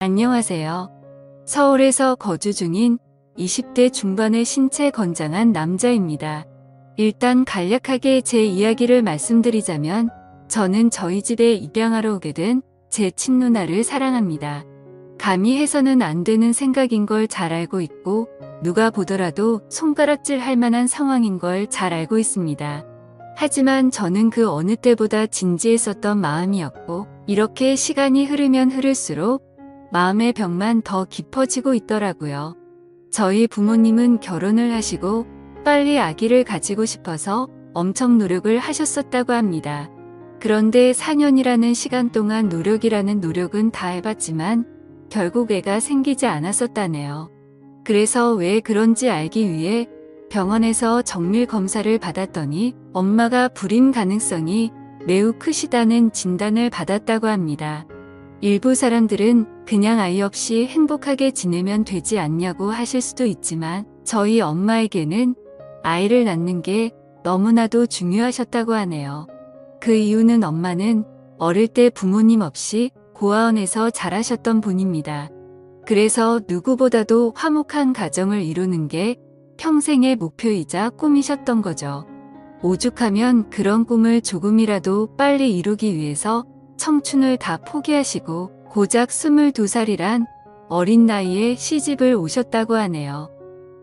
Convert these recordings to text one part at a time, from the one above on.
안녕하세요. 서울에서 거주 중인 20대 중반의 신체 건장한 남자입니다. 일단 간략하게 제 이야기를 말씀드리자면 저는 저희 집에 입양하러 오게 된 제 친누나를 사랑합니다. 감히 해서는 안 되는 생각인 걸 잘 알고 있고 누가 보더라도 손가락질 할 만한 상황인 걸 잘 알고 있습니다. 하지만 저는 그 어느 때보다 진지했었던 마음이었고 이렇게 시간이 흐르면 흐를수록 마음의 벽만 더 깊어지고 있더라고요. 저희 부모님은 결혼을 하시고 빨리 아기를 가지고 싶어서 엄청 노력을 하셨었다고 합니다. 그런데 4년이라는 시간 동안 노력이라는 노력은 다 해봤지만 결국 애가 생기지 않았었다네요. 그래서 왜 그런지 알기 위해 병원에서 정밀 검사를 받았더니 엄마가 불임 가능성이 매우 크시다는 진단을 받았다고 합니다. 일부 사람들은 그냥 아이 없이 행복하게 지내면 되지 않냐고 하실 수도 있지만 저희 엄마에게는 아이를 낳는 게 너무나도 중요하셨다고 하네요. 그 이유는 엄마는 어릴 때 부모님 없이 고아원에서 자라셨던 분입니다. 그래서 누구보다도 화목한 가정을 이루는 게 평생의 목표이자 꿈이셨던 거죠. 오죽하면 그런 꿈을 조금이라도 빨리 이루기 위해서 청춘을 다 포기하시고 고작 22살이란 어린 나이에 시집을 오셨다고 하네요.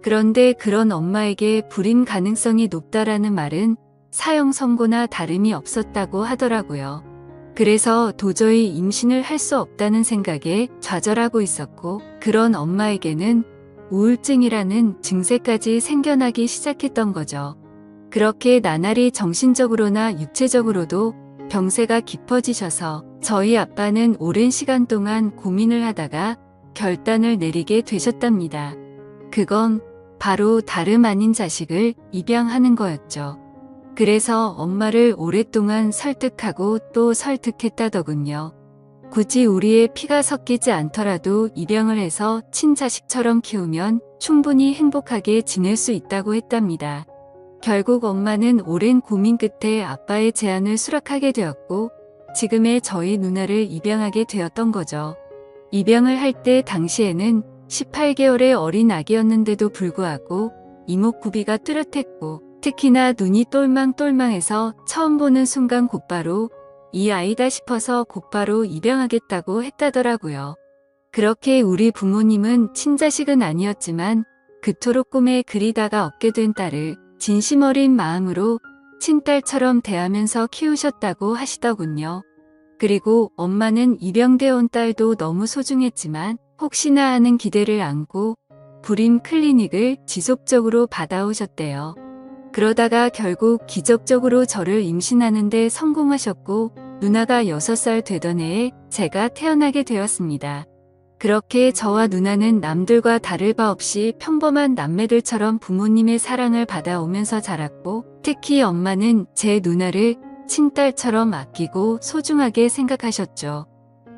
그런데 그런 엄마에게 불임 가능성이 높다라는 말은 사형 선고나 다름이 없었다고 하더라고요. 그래서 도저히 임신을 할 수 없다는 생각에 좌절하고 있었고 그런 엄마에게는 우울증이라는 증세까지 생겨나기 시작했던 거죠. 그렇게 나날이 정신적으로나 육체적으로도 병세가 깊어지셔서 저희 아빠는 오랜 시간 동안 고민을 하다가 결단을 내리게 되셨답니다. 그건 바로 다름 아닌 자식을 입양하는 거였죠. 그래서 엄마를 오랫동안 설득하고 또 설득했다더군요. 굳이 우리의 피가 섞이지 않더라도 입양을 해서 친자식처럼 키우면 충분히 행복하게 지낼 수 있다고 했답니다. 결국 엄마는 오랜 고민 끝에 아빠의 제안을 수락하게 되었고 지금의 저희 누나를 입양하게 되었던 거죠. 입양을 할 때 당시에는 18개월의 어린 아기였는데도 불구하고 이목구비가 뚜렷했고 특히나 눈이 똘망똘망해서 처음 보는 순간 곧바로 이 아이다 싶어서 곧바로 입양하겠다고 했다더라고요. 그렇게 우리 부모님은 친자식은 아니었지만 그토록 꿈에 그리다가 얻게 된 딸을 진심 어린 마음으로 친딸처럼 대하면서 키우셨다고 하시더군요. 그리고 엄마는 입양되어 온 딸도 너무 소중했지만 혹시나 하는 기대를 안고 불임 클리닉을 지속적으로 받아오셨대요. 그러다가 결국 기적적으로 저를 임신하는 데 성공하셨고 누나가 6살 되던 해에 제가 태어나게 되었습니다. 그렇게 저와 누나는 남들과 다를 바 없이 평범한 남매들처럼 부모님의 사랑을 받아오면서 자랐고 특히 엄마는 제 누나를 친딸처럼 아끼고 소중하게 생각하셨죠.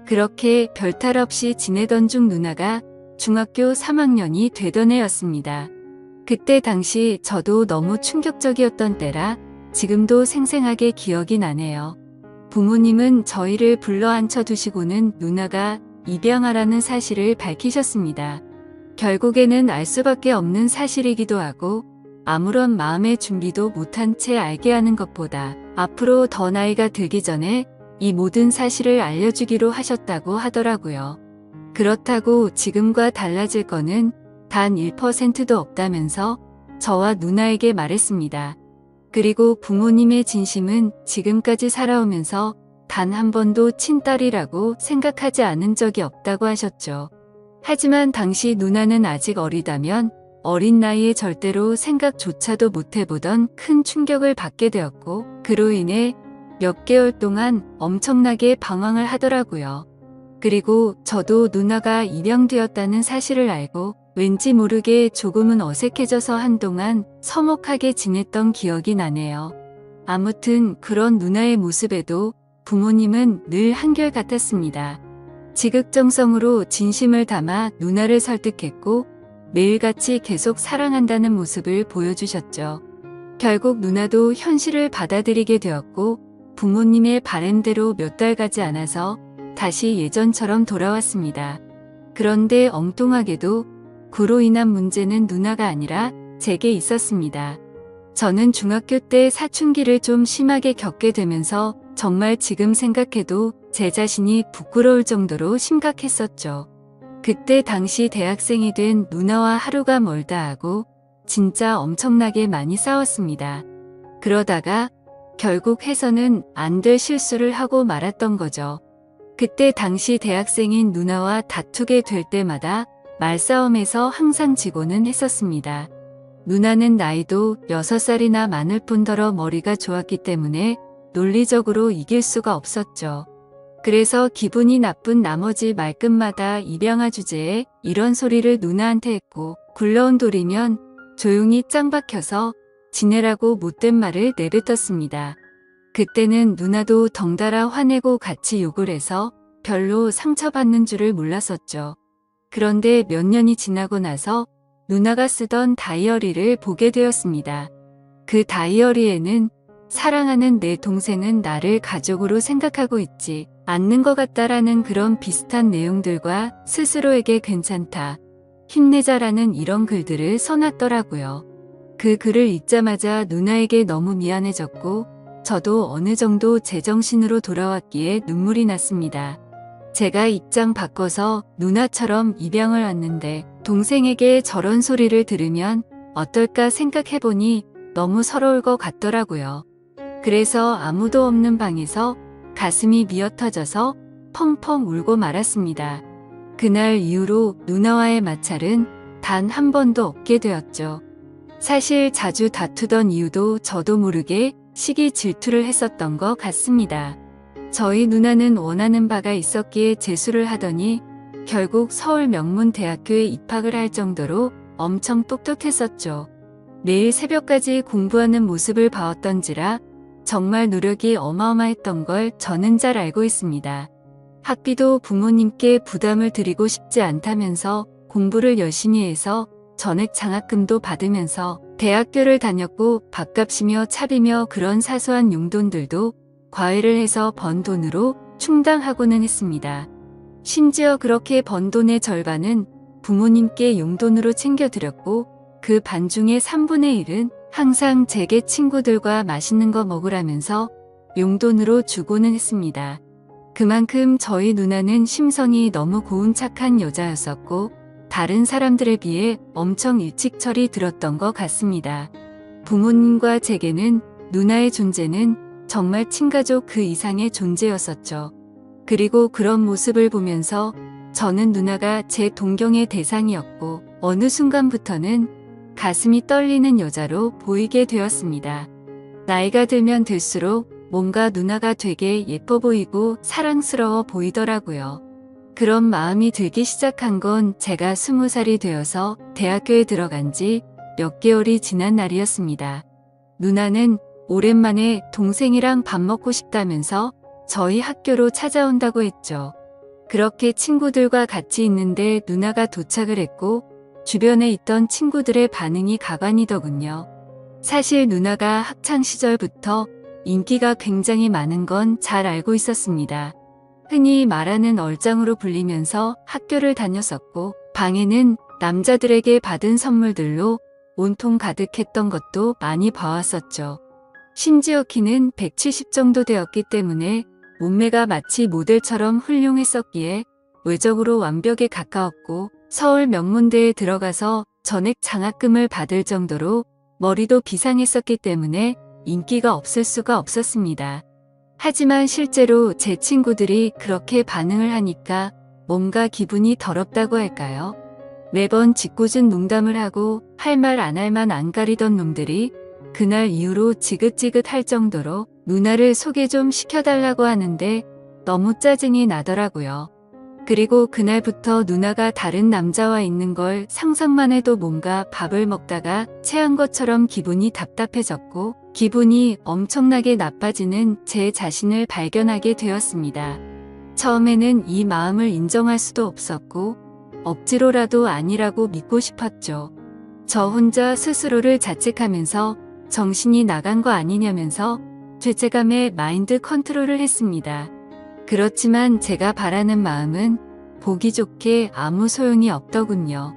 그렇게 별탈 없이 지내던 중 누나가 중학교 3학년이 되던 해였습니다. 그때 당시 저도 너무 충격적이었던 때라 지금도 생생하게 기억이 나네요. 부모님은 저희를 불러 앉혀두시고는 누나가 입양하라는 사실을 밝히셨습니다. 결국에는 알 수밖에 없는 사실이기도 하고 아무런 마음의 준비도 못한 채 알게 하는 것보다 앞으로 더 나이가 들기 전에 이 모든 사실을 알려주기로 하셨다고 하더라고요. 그렇다고 지금과 달라질 거는 단 1%도 없다면서 저와 누나에게 말했습니다. 그리고 부모님의 진심은 지금까지 살아오면서 단 한 번도 친딸이라고 생각하지 않은 적이 없다고 하셨죠. 하지만 당시 누나는 아직 어리다면 어린 나이에 절대로 생각조차도 못해보던 큰 충격을 받게 되었고 그로 인해 몇 개월 동안 엄청나게 방황을 하더라고요. 그리고 저도 누나가 입양되었다는 사실을 알고 왠지 모르게 조금은 어색해져서 한동안 서먹하게 지냈던 기억이 나네요. 아무튼 그런 누나의 모습에도 부모님은 늘 한결같았습니다. 지극정성으로 진심을 담아 누나를 설득했고 매일같이 계속 사랑한다는 모습을 보여주셨죠. 결국 누나도 현실을 받아들이게 되었고 부모님의 바램대로 몇 달 가지 않아서 다시 예전처럼 돌아왔습니다. 그런데 엉뚱하게도 그로 인한 문제는 누나가 아니라 제게 있었습니다. 저는 중학교 때 사춘기를 좀 심하게 겪게 되면서 정말 지금 생각해도 제 자신이 부끄러울 정도로 심각했었죠. 그때 당시 대학생이 된 누나와 하루가 멀다 하고 진짜 엄청나게 많이 싸웠습니다. 그러다가 결국 해서는 안 될 실수를 하고 말았던 거죠. 그때 당시 대학생인 누나와 다투게 될 때마다 말싸움에서 항상 지고는 했었습니다. 누나는 나이도 6살이나 많을 뿐더러 머리가 좋았기 때문에 논리적으로 이길 수가 없었죠. 그래서 기분이 나쁜 나머지 말끝마다 입양아 주제에 이런 소리를 누나한테 했고, 굴러온 돌이면 조용히 짱 박혀서 지내라고 못된 말을 내뱉었습니다. 그때는 누나도 덩달아 화내고 같이 욕을 해서 별로 상처받는 줄을 몰랐었죠. 그런데 몇 년이 지나고 나서 누나가 쓰던 다이어리를 보게 되었습니다. 그 다이어리에는 사랑하는 내 동생은 나를 가족으로 생각하고 있지 않는 것 같다라는 그런 비슷한 내용들과 스스로에게 괜찮다, 힘내자라는 이런 글들을 써놨더라고요. 그 글을 읽자마자 누나에게 너무 미안해졌고 저도 어느 정도 제정신으로 돌아왔기에 눈물이 났습니다. 제가 입장 바꿔서 누나처럼 입양을 왔는데 동생에게 저런 소리를 들으면 어떨까 생각해보니 너무 서러울 것 같더라고요. 그래서 아무도 없는 방에서 가슴이 미어터져서 펑펑 울고 말았습니다. 그날 이후로 누나와의 마찰은 단 한 번도 없게 되었죠. 사실 자주 다투던 이유도 저도 모르게 시기 질투를 했었던 것 같습니다. 저희 누나는 원하는 바가 있었기에 재수를 하더니 결국 서울 명문대학교에 입학을 할 정도로 엄청 똑똑했었죠. 매일 새벽까지 공부하는 모습을 봐왔던지라 정말 노력이 어마어마했던 걸 저는 잘 알고 있습니다. 학비도 부모님께 부담을 드리고 싶지 않다면서 공부를 열심히 해서 전액 장학금도 받으면서 대학교를 다녔고 밥값이며 차비며 그런 사소한 용돈들도 과외를 해서 번 돈으로 충당하고는 했습니다. 심지어 그렇게 번 돈의 절반은 부모님께 용돈으로 챙겨드렸고 그 반중의 3분의 1은 항상 제게 친구들과 맛있는 거 먹으라면서 용돈으로 주고는 했습니다. 그만큼 저희 누나는 심성이 너무 고운 착한 여자였었고 다른 사람들에 비해 엄청 일찍 철이 들었던 것 같습니다. 부모님과 제게는 누나의 존재는 정말 친가족 그 이상의 존재였었죠. 그리고 그런 모습을 보면서 저는 누나가 제 동경의 대상이었고 어느 순간부터는 가슴이 떨리는 여자로 보이게 되었습니다. 나이가 들면 들수록 뭔가 누나가 되게 예뻐 보이고 사랑스러워 보이더라고요. 그런 마음이 들기 시작한 건 제가 20살이 되어서 대학교에 들어간 지 몇 개월이 지난 날이었습니다. 누나는 오랜만에 동생이랑 밥 먹고 싶다면서 저희 학교로 찾아온다고 했죠. 그렇게 친구들과 같이 있는데 누나가 도착을 했고 주변에 있던 친구들의 반응이 가관이더군요. 사실 누나가 학창 시절부터 인기가 굉장히 많은 건 잘 알고 있었습니다. 흔히 말하는 얼짱으로 불리면서 학교를 다녔었고 방에는 남자들에게 받은 선물들로 온통 가득했던 것도 많이 봐왔었죠. 심지어 키는 170 정도 되었기 때문에 몸매가 마치 모델처럼 훌륭했었기에 외적으로 완벽에 가까웠고 서울 명문대에 들어가서 전액 장학금을 받을 정도로 머리도 비상했었기 때문에 인기가 없을 수가 없었습니다. 하지만 실제로 제 친구들이 그렇게 반응을 하니까 뭔가 기분이 더럽다고 할까요? 매번 짓궂은 농담을 하고 할 말 안 할 만 안 가리던 놈들이 그날 이후로 지긋지긋할 정도로 누나를 소개 좀 시켜달라고 하는데 너무 짜증이 나더라고요. 그리고 그날부터 누나가 다른 남자와 있는 걸 상상만 해도 뭔가 밥을 먹다가 체한 것처럼 기분이 답답해졌고 기분이 엄청나게 나빠지는 제 자신을 발견하게 되었습니다. 처음에는 이 마음을 인정할 수도 없었고 억지로라도 아니라고 믿고 싶었죠. 저 혼자 스스로를 자책하면서 정신이 나간 거 아니냐면서 죄책감에 마인드 컨트롤을 했습니다. 그렇지만 제가 바라는 마음은 보기 좋게 아무 소용이 없더군요.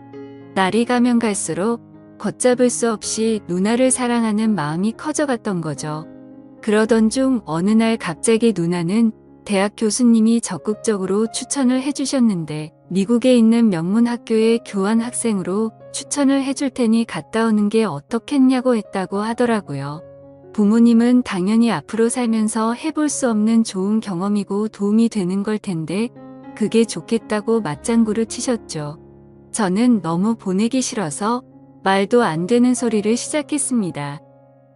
날이 가면 갈수록 걷잡을 수 없이 누나를 사랑하는 마음이 커져갔던 거죠. 그러던 중 어느 날 갑자기 누나는 대학 교수님이 적극적으로 추천을 해주셨는데 미국에 있는 명문 학교의 교환 학생으로 추천을 해줄 테니 갔다 오는 게 어떻겠냐고 했다고 하더라고요. 부모님은 당연히 앞으로 살면서 해볼 수 없는 좋은 경험이고 도움이 되는 걸 텐데 그게 좋겠다고 맞장구를 치셨죠. 저는 너무 보내기 싫어서 말도 안 되는 소리를 시작했습니다.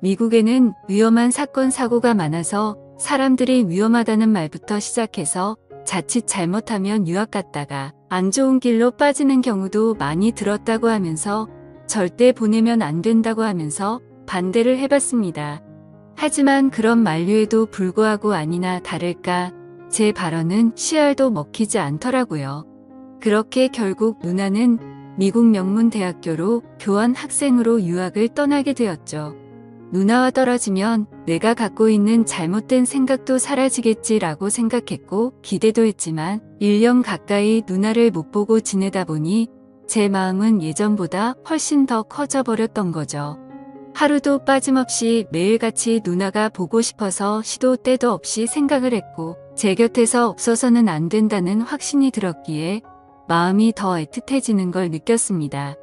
미국에는 위험한 사건 사고가 많아서 사람들이 위험하다는 말부터 시작해서 자칫 잘못하면 유학 갔다가 안 좋은 길로 빠지는 경우도 많이 들었다고 하면서 절대 보내면 안 된다고 하면서 반대를 해봤습니다. 하지만 그런 만류에도 불구하고 아니나 다를까 제 발언은 씨알도 먹히지 않더라고요. 그렇게 결국 누나는 미국 명문 대학교로 교환 학생으로 유학을 떠나게 되었죠. 누나와 떨어지면 내가 갖고 있는 잘못된 생각도 사라지겠지라고 생각했고 기대도 했지만 1년 가까이 누나를 못 보고 지내다 보니 제 마음은 예전보다 훨씬 더 커져버렸던 거죠. 하루도 빠짐없이 매일같이 누나가 보고 싶어서 시도 때도 없이 생각을 했고 제 곁에서 없어서는 안 된다는 확신이 들었기에 마음이 더 애틋해지는 걸 느꼈습니다.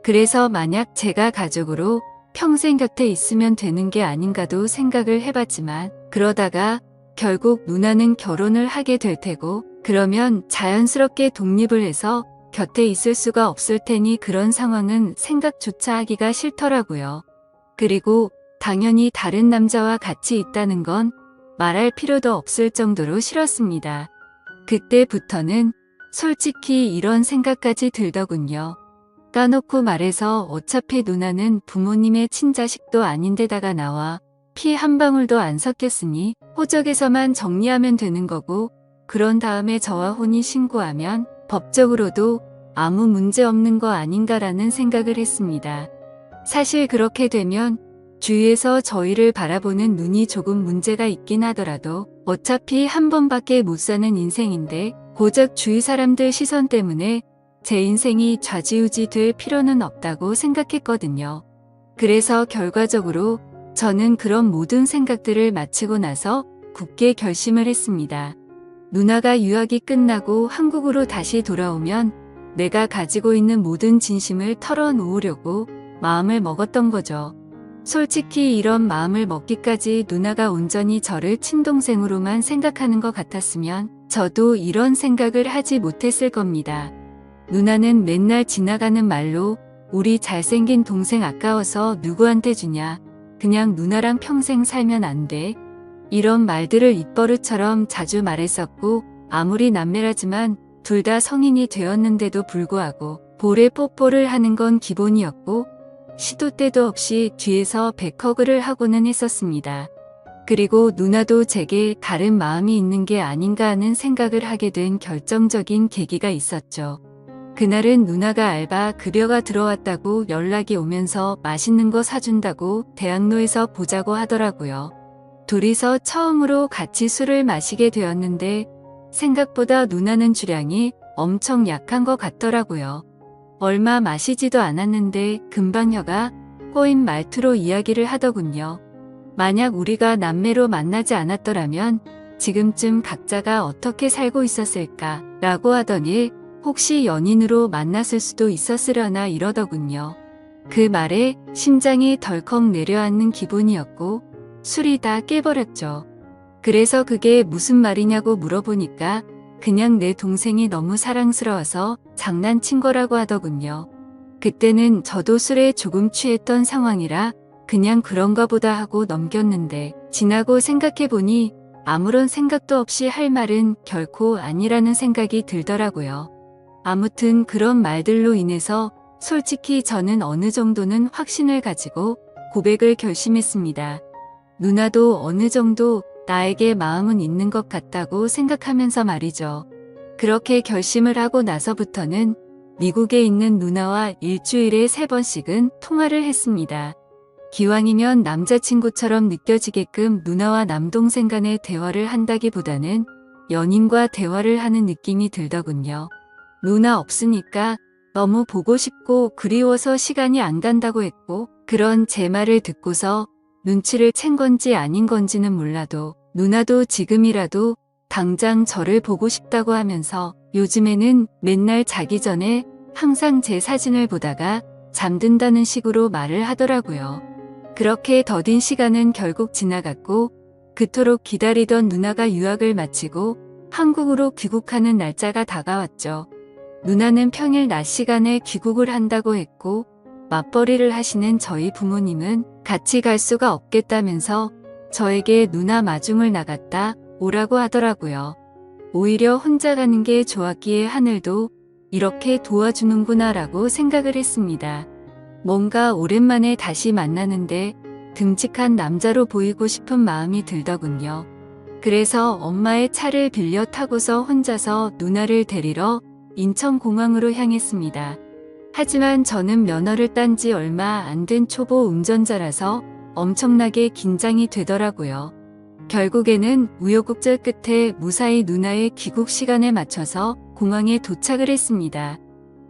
그래서 만약 제가 가족으로 평생 곁에 있으면 되는 게 아닌가도 생각을 해봤지만 그러다가 결국 누나는 결혼을 하게 될 테고 그러면 자연스럽게 독립을 해서 곁에 있을 수가 없을 테니 그런 상황은 생각조차 하기가 싫더라고요. 그리고 당연히 다른 남자와 같이 있다는 건 말할 필요도 없을 정도로 싫었습니다. 그때부터는 솔직히 이런 생각까지 들더군요. 까놓고 말해서 어차피 누나는 부모님의 친자식도 아닌데다가 나와 피 한 방울도 안 섞였으니 호적에서만 정리하면 되는 거고 그런 다음에 저와 혼인 신고하면 법적으로도 아무 문제 없는 거 아닌가라는 생각을 했습니다. 사실 그렇게 되면 주위에서 저희를 바라보는 눈이 조금 문제가 있긴 하더라도 어차피 한 번밖에 못 사는 인생인데 고작 주위 사람들 시선 때문에 제 인생이 좌지우지 될 필요는 없다고 생각했거든요. 그래서 결과적으로 저는 그런 모든 생각들을 마치고 나서 굳게 결심을 했습니다. 누나가 유학이 끝나고 한국으로 다시 돌아오면 내가 가지고 있는 모든 진심을 털어놓으려고 마음을 먹었던 거죠. 솔직히 이런 마음을 먹기까지 누나가 온전히 저를 친동생으로만 생각하는 것 같았으면 저도 이런 생각을 하지 못했을 겁니다. 누나는 맨날 지나가는 말로 우리 잘생긴 동생 아까워서 누구한테 주냐. 그냥 누나랑 평생 살면 안 돼. 이런 말들을 입버릇처럼 자주 말했었고 아무리 남매라지만 둘 다 성인이 되었는데도 불구하고 볼에 뽀뽀를 하는 건 기본이었고 시도 때도 없이 뒤에서 백허그를 하고는 했었습니다. 그리고 누나도 제게 다른 마음이 있는 게 아닌가 하는 생각을 하게 된 결정적인 계기가 있었죠. 그날은 누나가 알바 급여가 들어왔다고 연락이 오면서 맛있는 거 사준다고 대학로에서 보자고 하더라고요. 둘이서 처음으로 같이 술을 마시게 되었는데 생각보다 누나는 주량이 엄청 약한 것 같더라고요. 얼마 마시지도 않았는데 금방 혀가 꼬인 말투로 이야기를 하더군요. 만약 우리가 남매로 만나지 않았더라면 지금쯤 각자가 어떻게 살고 있었을까 라고 하더니 혹시 연인으로 만났을 수도 있었으려나 이러더군요. 그 말에 심장이 덜컥 내려앉는 기분이었고 술이 다 깨버렸죠. 그래서 그게 무슨 말이냐고 물어보니까 그냥 내 동생이 너무 사랑스러워서 장난친 거라고 하더군요. 그때는 저도 술에 조금 취했던 상황이라 그냥 그런가 보다 하고 넘겼는데 지나고 생각해보니 아무런 생각도 없이 할 말은 결코 아니라는 생각이 들더라고요. 아무튼 그런 말들로 인해서 솔직히 저는 어느 정도는 확신을 가지고 고백을 결심했습니다. 누나도 어느 정도 나에게 마음은 있는 것 같다고 생각하면서 말이죠. 그렇게 결심을 하고 나서부터는 미국에 있는 누나와 일주일에 3번씩은 통화를 했습니다. 기왕이면 남자친구처럼 느껴지게끔 누나와 남동생 간의 대화를 한다기보다는 연인과 대화를 하는 느낌이 들더군요. 누나 없으니까 너무 보고 싶고 그리워서 시간이 안 간다고 했고, 그런 제 말을 듣고서 눈치를 챈 건지 아닌 건지는 몰라도 누나도 지금이라도 당장 저를 보고 싶다고 하면서 요즘에는 맨날 자기 전에 항상 제 사진을 보다가 잠든다는 식으로 말을 하더라고요. 그렇게 더딘 시간은 결국 지나갔고, 그토록 기다리던 누나가 유학을 마치고 한국으로 귀국하는 날짜가 다가왔죠. 누나는 평일 낮 시간에 귀국을 한다고 했고, 맞벌이를 하시는 저희 부모님은 같이 갈 수가 없겠다면서 저에게 누나 마중을 나갔다 오라고 하더라고요. 오히려 혼자 가는 게 좋았기에 하늘도 이렇게 도와주는구나라고 생각을 했습니다. 뭔가 오랜만에 다시 만나는데 듬직한 남자로 보이고 싶은 마음이 들더군요. 그래서 엄마의 차를 빌려 타고서 혼자서 누나를 데리러 인천공항으로 향했습니다. 하지만 저는 면허를 딴 지 얼마 안 된 초보 운전자라서 엄청나게 긴장이 되더라고요. 결국에는 우여곡절 끝에 무사히 누나의 귀국 시간에 맞춰서 공항에 도착을 했습니다.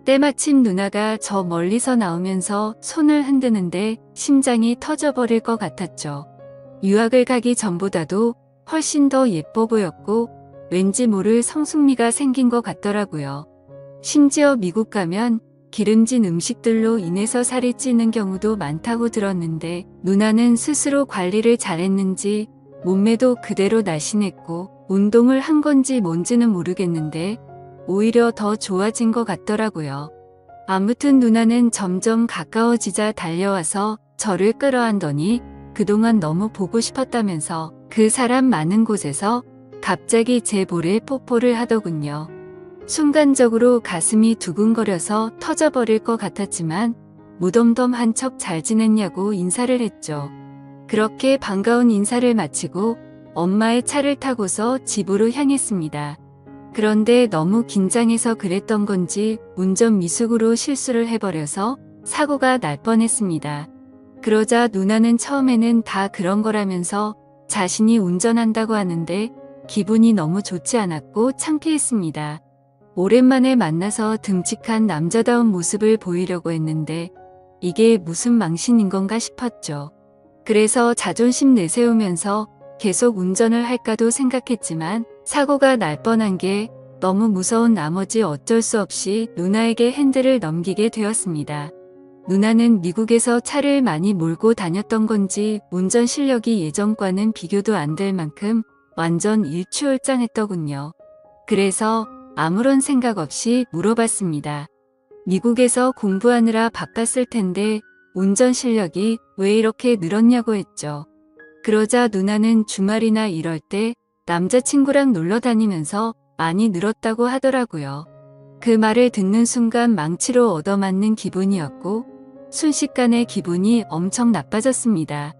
때마침 누나가 저 멀리서 나오면서 손을 흔드는데 심장이 터져버릴 것 같았죠. 유학을 가기 전보다도 훨씬 더 예뻐 보였고 왠지 모를 성숙미가 생긴 것 같더라고요. 심지어 미국 가면 기름진 음식들로 인해서 살이 찌는 경우도 많다고 들었는데 누나는 스스로 관리를 잘했는지 몸매도 그대로 날씬했고 운동을 한 건지 뭔지는 모르겠는데 오히려 더 좋아진 것 같더라고요. 아무튼 누나는 점점 가까워지자 달려와서 저를 끌어안더니 그동안 너무 보고 싶었다면서 그 사람 많은 곳에서 갑자기 제 볼에 뽀뽀를 하더군요. 순간적으로 가슴이 두근거려서 터져버릴 것 같았지만 무덤덤한 척 잘 지냈냐고 인사를 했죠. 그렇게 반가운 인사를 마치고 엄마의 차를 타고서 집으로 향했습니다. 그런데 너무 긴장해서 그랬던 건지 운전 미숙으로 실수를 해버려서 사고가 날 뻔했습니다. 그러자 누나는 처음에는 다 그런 거라면서 자신이 운전한다고 하는데 기분이 너무 좋지 않았고 창피했습니다. 오랜만에 만나서 듬직한 남자다운 모습을 보이려고 했는데 이게 무슨 망신인 건가 싶었죠. 그래서 자존심 내세우면서 계속 운전을 할까도 생각했지만 사고가 날 뻔한 게 너무 무서운 나머지 어쩔 수 없이 누나에게 핸들을 넘기게 되었습니다. 누나는 미국에서 차를 많이 몰고 다녔던 건지 운전 실력이 예전과는 비교도 안 될 만큼 완전 일취월장했더군요. 그래서 아무런 생각 없이 물어봤습니다. 미국에서 공부하느라 바빴을 텐데 운전 실력이 왜 이렇게 늘었냐고 했죠. 그러자 누나는 주말이나 이럴 때 남자친구랑 놀러 다니면서 많이 늘었다고 하더라고요. 그 말을 듣는 순간 망치로 얻어맞는 기분이었고 순식간에 기분이 엄청 나빠졌습니다.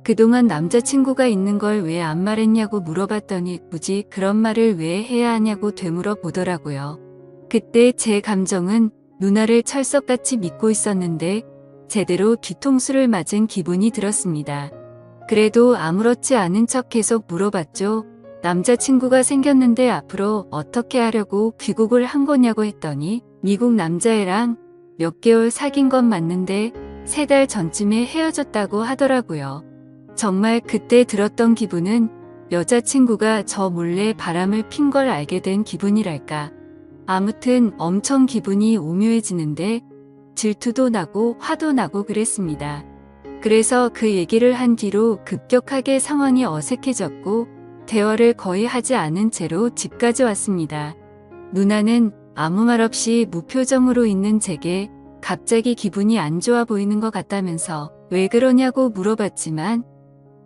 그동안 남자친구가 있는 걸 왜 안 말했냐고 물어봤더니 굳이 그런 말을 왜 해야 하냐고 되물어 보더라고요. 그때 제 감정은 누나를 철석같이 믿고 있었는데 제대로 뒤통수를 맞은 기분이 들었습니다. 그래도 아무렇지 않은 척 계속 물어봤죠. 남자친구가 생겼는데 앞으로 어떻게 하려고 귀국을 한 거냐고 했더니 미국 남자애랑 몇 개월 사귄 건 맞는데 3달 전쯤에 헤어졌다고 하더라고요. 정말 그때 들었던 기분은 여자친구가 저 몰래 바람을 핀 걸 알게 된 기분이랄까. 아무튼 엄청 기분이 오묘해지는데 질투도 나고 화도 나고 그랬습니다. 그래서 그 얘기를 한 뒤로 급격하게 상황이 어색해졌고 대화를 거의 하지 않은 채로 집까지 왔습니다. 누나는 아무 말 없이 무표정으로 있는 제게 갑자기 기분이 안 좋아 보이는 것 같다면서 왜 그러냐고 물어봤지만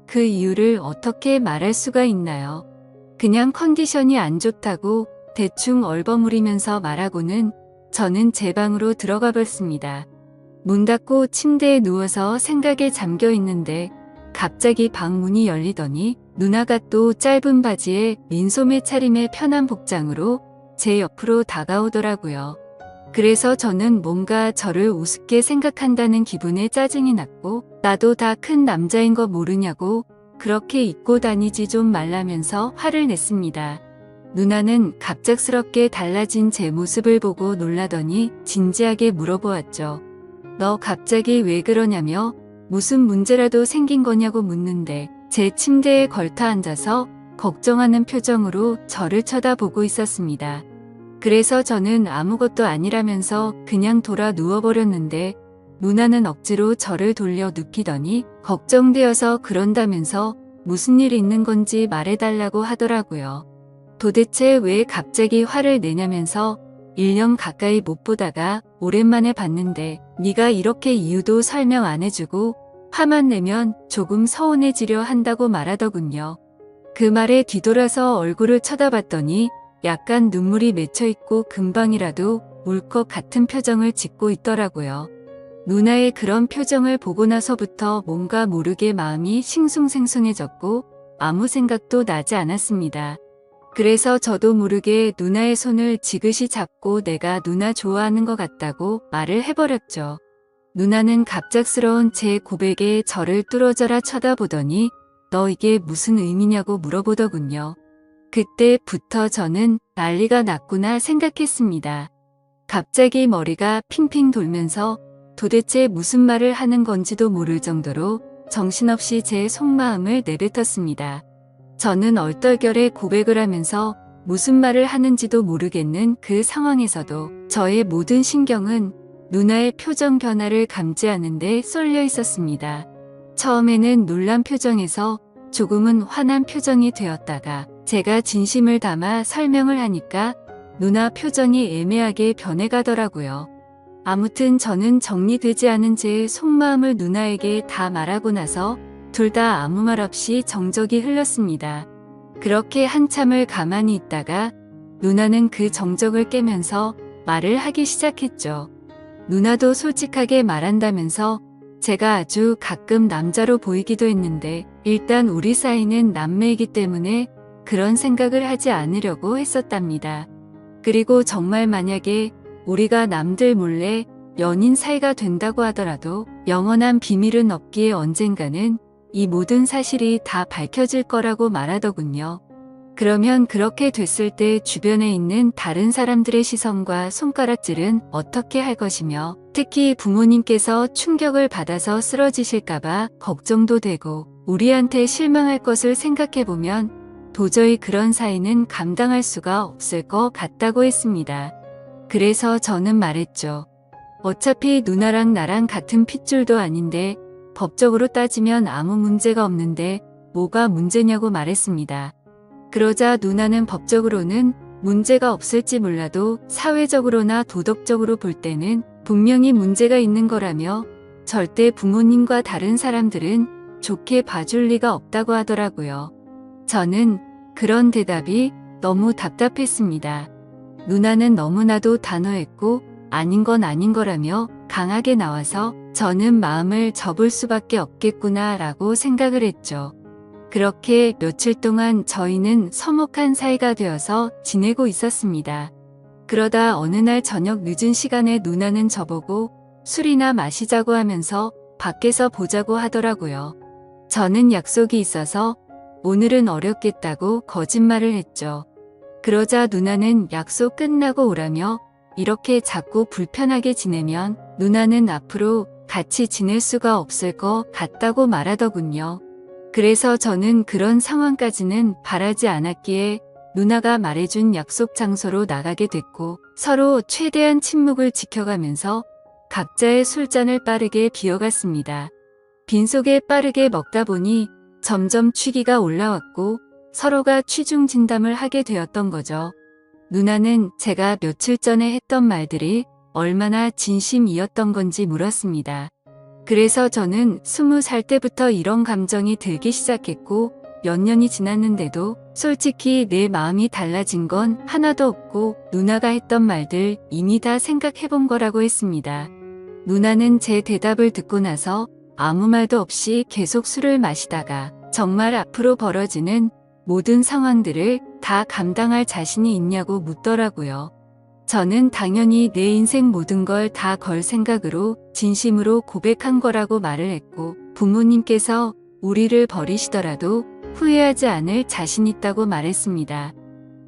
그 이유를 어떻게 말할 수가 있나요? 그냥 컨디션이 안 좋다고 대충 얼버무리면서 말하고는 저는 제 방으로 들어가 봤습니다. 문 닫고 침대에 누워서 생각에 잠겨 있는데 갑자기 방 문이 열리더니 누나가 또 짧은 바지에 민소매 차림의 편한 복장으로 제 옆으로 다가오더라고요. 그래서 저는 뭔가 저를 우습게 생각한다는 기분에 짜증이 났고 나도 다 큰 남자인 거 모르냐고 그렇게 입고 다니지 좀 말라면서 화를 냈습니다. 누나는 갑작스럽게 달라진 제 모습을 보고 놀라더니 진지하게 물어보았죠. 너 갑자기 왜 그러냐며 무슨 문제라도 생긴 거냐고 묻는데 제 침대에 걸터 앉아서 걱정하는 표정으로 저를 쳐다보고 있었습니다. 그래서 저는 아무것도 아니라면서 그냥 돌아 누워버렸는데 누나는 억지로 저를 돌려 눕히더니 걱정되어서 그런다면서 무슨 일 있는 건지 말해달라고 하더라고요. 도대체 왜 갑자기 화를 내냐면서 1년 가까이 못 보다가 오랜만에 봤는데 네가 이렇게 이유도 설명 안 해주고 화만 내면 조금 서운해지려 한다고 말하더군요. 그 말에 뒤돌아서 얼굴을 쳐다봤더니 약간 눈물이 맺혀있고 금방이라도 울 것 같은 표정을 짓고 있더라고요. 누나의 그런 표정을 보고 나서부터 뭔가 모르게 마음이 싱숭생숭해졌고 아무 생각도 나지 않았습니다. 그래서 저도 모르게 누나의 손을 지그시 잡고 내가 누나 좋아하는 것 같다고 말을 해버렸죠. 누나는 갑작스러운 제 고백에 저를 뚫어져라 쳐다보더니 너 이게 무슨 의미냐고 물어보더군요. 그때부터 저는 난리가 났구나 생각했습니다. 갑자기 머리가 핑핑 돌면서 도대체 무슨 말을 하는 건지도 모를 정도로 정신없이 제 속마음을 내뱉었습니다. 저는 얼떨결에 고백을 하면서 무슨 말을 하는지도 모르겠는 그 상황에서도 저의 모든 신경은 누나의 표정 변화를 감지하는 데 쏠려 있었습니다. 처음에는 놀란 표정에서 조금은 화난 표정이 되었다가 제가 진심을 담아 설명을 하니까 누나 표정이 애매하게 변해가더라고요. 아무튼 저는 정리되지 않은 제 속마음을 누나에게 다 말하고 나서 둘 다 아무 말 없이 정적이 흘렀습니다. 그렇게 한참을 가만히 있다가 누나는 그 정적을 깨면서 말을 하기 시작했죠. 누나도 솔직하게 말한다면서 제가 아주 가끔 남자로 보이기도 했는데 일단 우리 사이는 남매이기 때문에 그런 생각을 하지 않으려고 했었답니다. 그리고 정말 만약에 우리가 남들 몰래 연인 사이가 된다고 하더라도 영원한 비밀은 없기에 언젠가는 이 모든 사실이 다 밝혀질 거라고 말하더군요. 그러면 그렇게 됐을 때 주변에 있는 다른 사람들의 시선과 손가락질은 어떻게 할 것이며 특히 부모님께서 충격을 받아서 쓰러지실까봐 걱정도 되고 우리한테 실망할 것을 생각해보면 도저히 그런 사이는 감당할 수가 없을 것 같다고 했습니다. 그래서 저는 말했죠. 어차피 누나랑 나랑 같은 핏줄도 아닌데 법적으로 따지면 아무 문제가 없는데 뭐가 문제냐고 말했습니다. 그러자 누나는 법적으로는 문제가 없을지 몰라도 사회적으로나 도덕적으로 볼 때는 분명히 문제가 있는 거라며 절대 부모님과 다른 사람들은 좋게 봐줄 리가 없다고 하더라고요. 저는 그런 대답이 너무 답답했습니다. 누나는 너무나도 단호했고 아닌 건 아닌 거라며 강하게 나와서 저는 마음을 접을 수밖에 없겠구나 라고 생각을 했죠. 그렇게 며칠 동안 저희는 서먹한 사이가 되어서 지내고 있었습니다. 그러다 어느 날 저녁 늦은 시간에 누나는 저보고 술이나 마시자고 하면서 밖에서 보자고 하더라고요. 저는 약속이 있어서 오늘은 어렵겠다고 거짓말을 했죠. 그러자 누나는 약속 끝나고 오라며 이렇게 자꾸 불편하게 지내면 누나는 앞으로 같이 지낼 수가 없을 것 같다고 말하더군요. 그래서 저는 그런 상황까지는 바라지 않았기에 누나가 말해준 약속 장소로 나가게 됐고 서로 최대한 침묵을 지켜가면서 각자의 술잔을 빠르게 비워갔습니다. 빈속에 빠르게 먹다 보니 점점 취기가 올라왔고 서로가 취중 진담을 하게 되었던 거죠. 누나는 제가 며칠 전에 했던 말들이 얼마나 진심이었던 건지 물었습니다. 그래서 저는 20살 때부터 이런 감정이 들기 시작했고 몇 년이 지났는데도 솔직히 내 마음이 달라진 건 하나도 없고 누나가 했던 말들 이미 다 생각해본 거라고 했습니다. 누나는 제 대답을 듣고 나서 아무 말도 없이 계속 술을 마시다가 정말 앞으로 벌어지는 모든 상황들을 다 감당할 자신이 있냐고 묻더라고요. 저는 당연히 내 인생 모든 걸 다 걸 생각으로 진심으로 고백한 거라고 말을 했고 부모님께서 우리를 버리시더라도 후회하지 않을 자신 있다고 말했습니다.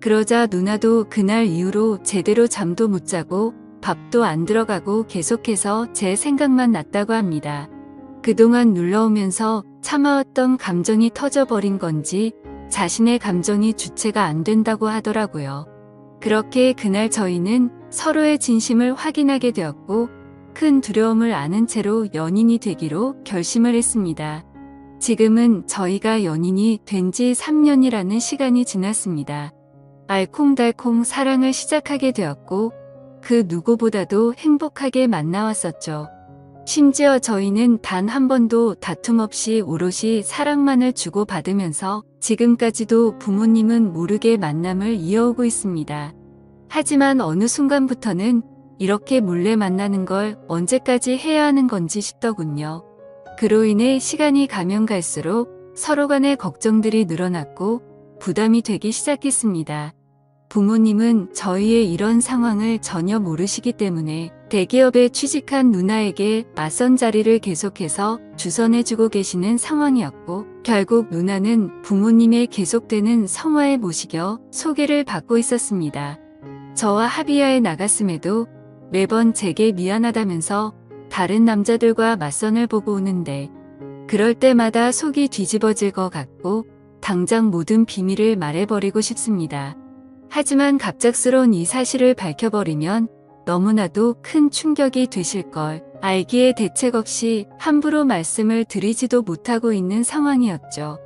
그러자 누나도 그날 이후로 제대로 잠도 못 자고 밥도 안 들어가고 계속해서 제 생각만 났다고 합니다. 그동안 눌러오면서 참아왔던 감정이 터져버린 건지 자신의 감정이 주체가 안 된다고 하더라고요. 그렇게 그날 저희는 서로의 진심을 확인하게 되었고 큰 두려움을 안은 채로 연인이 되기로 결심을 했습니다. 지금은 저희가 연인이 된 지 3년이라는 시간이 지났습니다. 알콩달콩 사랑을 시작하게 되었고 그 누구보다도 행복하게 만나왔었죠. 심지어 저희는 단 한 번도 다툼 없이 오롯이 사랑만을 주고받으면서 지금까지도 부모님은 모르게 만남을 이어오고 있습니다. 하지만 어느 순간부터는 이렇게 몰래 만나는 걸 언제까지 해야 하는 건지 싶더군요. 그로 인해 시간이 가면 갈수록 서로 간의 걱정들이 늘어났고 부담이 되기 시작했습니다. 부모님은 저희의 이런 상황을 전혀 모르시기 때문에 대기업에 취직한 누나에게 맞선 자리를 계속해서 주선해주고 계시는 상황이었고 결국 누나는 부모님의 계속되는 성화에 모시겨 소개를 받고 있었습니다. 저와 합의하에 나갔음에도 매번 제게 미안하다면서 다른 남자들과 맞선을 보고 오는데 그럴 때마다 속이 뒤집어질 것 같고 당장 모든 비밀을 말해버리고 싶습니다. 하지만 갑작스러운 이 사실을 밝혀버리면 너무나도 큰 충격이 되실 걸 알기에 대책 없이 함부로 말씀을 드리지도 못하고 있는 상황이었죠.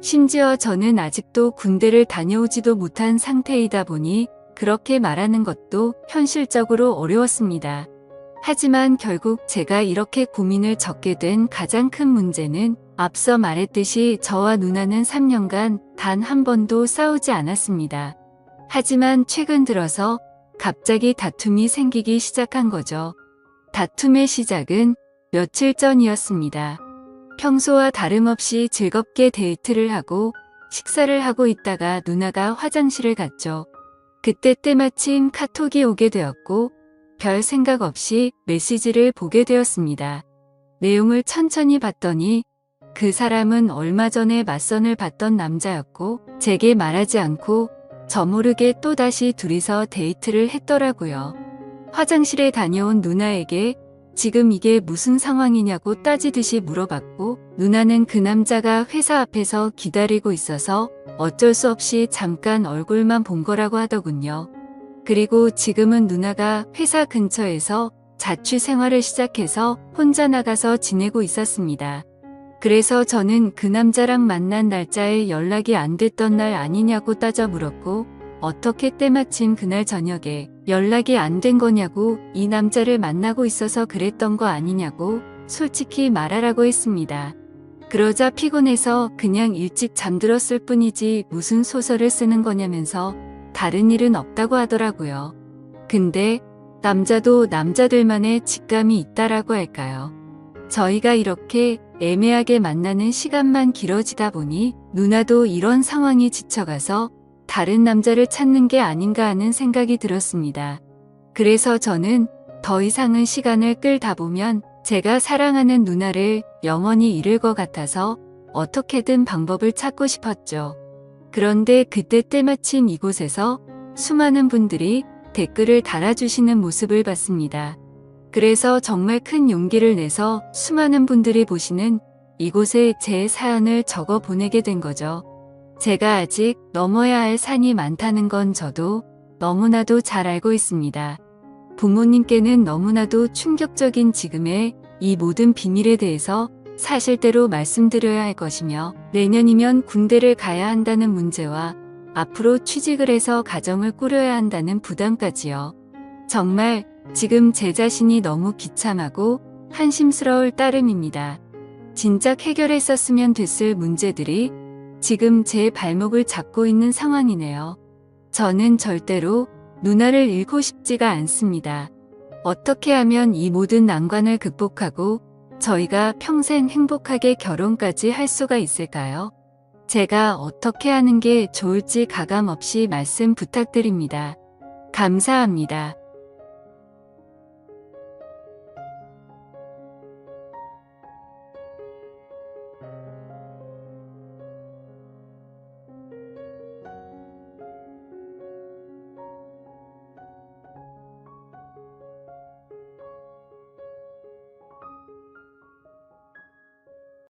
심지어 저는 아직도 군대를 다녀오지도 못한 상태이다 보니 그렇게 말하는 것도 현실적으로 어려웠습니다. 하지만 결국 제가 이렇게 고민을 적게 된 가장 큰 문제는 앞서 말했듯이 저와 누나는 3년간 단 한 번도 싸우지 않았습니다. 하지만 최근 들어서 갑자기 다툼이 생기기 시작한 거죠. 다툼의 시작은 며칠 전이었습니다. 평소와 다름없이 즐겁게 데이트를 하고 식사를 하고 있다가 누나가 화장실을 갔죠. 그때 때마침 카톡이 오게 되었고 별 생각 없이 메시지를 보게 되었습니다. 내용을 천천히 봤더니 그 사람은 얼마 전에 맞선을 봤던 남자였고 제게 말하지 않고 저 모르게 또다시 둘이서 데이트를 했더라고요. 화장실에 다녀온 누나에게 지금 이게 무슨 상황이냐고 따지듯이 물어봤고 누나는 그 남자가 회사 앞에서 기다리고 있어서 어쩔 수 없이 잠깐 얼굴만 본 거라고 하더군요. 그리고 지금은 누나가 회사 근처에서 자취 생활을 시작해서 혼자 나가서 지내고 있었습니다. 그래서 저는 그 남자랑 만난 날짜에 연락이 안 됐던 날 아니냐고 따져 물었고 어떻게 때마침 그날 저녁에 연락이 안 된 거냐고 이 남자를 만나고 있어서 그랬던 거 아니냐고 솔직히 말하라고 했습니다. 그러자 피곤해서 그냥 일찍 잠들었을 뿐이지 무슨 소설을 쓰는 거냐면서 다른 일은 없다고 하더라고요. 근데 남자도 남자들만의 직감이 있다라고 할까요? 저희가 이렇게 애매하게 만나는 시간만 길어지다 보니 누나도 이런 상황이 지쳐가서 다른 남자를 찾는 게 아닌가 하는 생각이 들었습니다. 그래서 저는 더 이상은 시간을 끌다 보면 제가 사랑하는 누나를 영원히 잃을 것 같아서 어떻게든 방법을 찾고 싶었죠. 그런데 그때 때마침 이곳에서 수많은 분들이 댓글을 달아주시는 모습을 봤습니다. 그래서 정말 큰 용기를 내서 수많은 분들이 보시는 이곳에 제 사연을 적어 보내게 된 거죠. 제가 아직 넘어야 할 산이 많다는 건 저도 너무나도 잘 알고 있습니다. 부모님께는 너무나도 충격적인 지금의 이 모든 비밀에 대해서 사실대로 말씀드려야 할 것이며 내년이면 군대를 가야 한다는 문제와 앞으로 취직을 해서 가정을 꾸려야 한다는 부담까지요. 정말 지금 제 자신이 너무 비참하고 한심스러울 따름입니다. 진작 해결했었으면 됐을 문제들이 지금 제 발목을 잡고 있는 상황이네요. 저는 절대로 누나를 잃고 싶지가 않습니다. 어떻게 하면 이 모든 난관을 극복하고 저희가 평생 행복하게 결혼까지 할 수가 있을까요? 제가 어떻게 하는 게 좋을지 가감 없이 말씀 부탁드립니다. 감사합니다.